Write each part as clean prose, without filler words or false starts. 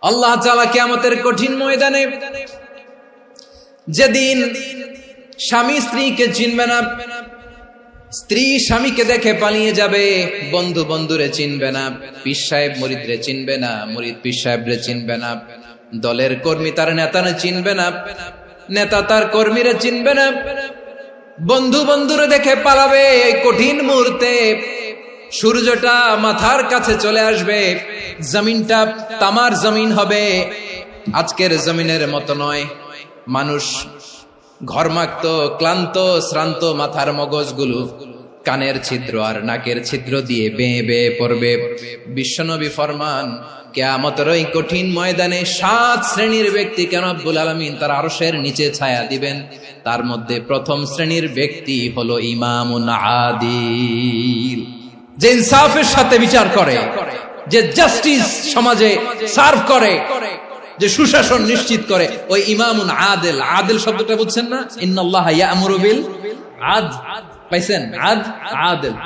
আল্লাহ তাআলা কিয়ামতের কঠিন ময়দানে যেদিন স্বামী স্ত্রীকে চিনবে না, স্ত্রী স্বামীকে দেখে পালিয়ে যাবে, বন্ধু বন্ধুরে চিনবে না, পীর সাহেব মুরিদরে চিনবে না, মুরিদ পীর সাহেবরে চিনবে না, দলের কর্মী তার নেতারে চিনবে না, নেতা তার কর্মীরে চিনবে না, বন্ধু বন্ধুরে দেখে পালাবে। এই কঠিন মুহূর্তে সূর্যটা মাথার কাছে চলে আসবে, জমিনটা তামার জমিন হবে, আজকের জমিনের মতো নয়। মানুষ ঘর্মাক্ত, ক্লান্ত, শ্রান্ত মাথার মগজগুলো কানের ছিদ্র আর নাকের ছিদ্র দিয়ে বেয়ে বেয়ে পড়বে। বিশ্বনবী ফরমান, কিয়ামতের ওই কঠিন ময়দানে 7 শ্রেণীর ব্যক্তিকে রব্বুল আলামিন তার আরশের নিচে ছায়া দিবেন। তার মধ্যে প্রথম শ্রেণীর ব্যক্তি হলো ইমামুন আদিল, যে ইনসাফের সাথে বিচার করে, যে জাস্টিস সমাজে সার্ভ করে, যে সুশাসন নিশ্চিত করে, ওই ইমামুন আদিল। আদিল শব্দটা বুঝছেন না? ইন্নাল্লাহা ইয়া'মুরু বিল আদল, পাইছেন? আদিল।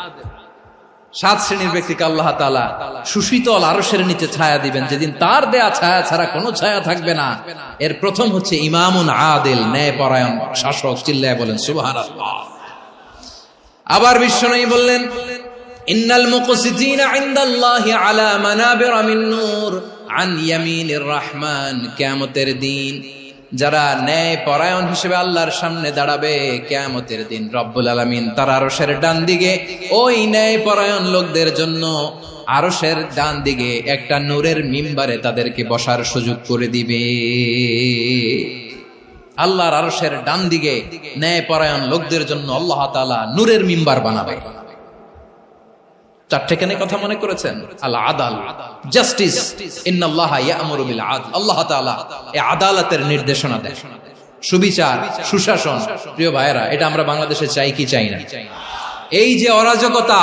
7 শ্রেণীর ব্যক্তিকে আল্লাহ তাআলা সুশীতল আরশের নিচে ছায়া দিবেন, যেদিন তার দেয়া ছায়া ছাড়া কোনো ছায়া থাকবে না। এর প্রথম হচ্ছে ইমামুন আদিল, ন্যায়পরায়ণ শাসক। চিল্লায় বলেন সুবহানাল্লাহ। আবার বিশ্বনবী বললেন, ইন্নাল মুকসিতিনা ইনদাল্লাহি আলা মানাবিরা মিন নূর আন ইয়ামিনির রহমান। কিয়ামতের দিন যারা ন্যায় পরায়ণ হিসেবে আল্লাহর সামনে দাঁড়াবে, কিয়ামতের দিন রব্বুল আলামিন তার আরশের ডান দিকে ওই ন্যায় পরায়ণ লোকদের জন্য আরশের ডান দিকে একটা নূরের মিম্বারে তাদেরকে বসার সুযোগ করে দিবে। আল্লাহর আরশের ডান দিকে ন্যায় পরায়ণ লোকদের জন্য আল্লাহ তাআলা নূরের মিম্বার বানাবে। 4টে কেন কথা মনে করেছেন? আল আদাল, জাস্টিস। ইন্নাল্লাহা ইয়া'মুরু বিল আদল। আল্লাহ তাআলা এই আদালতের নির্দেশনা দেন, সুবিচার, সুশাসন। প্রিয় ভাইয়েরা, এটা আমরা বাংলাদেশে চাই কি চাই না? এই যে অরাজকতা,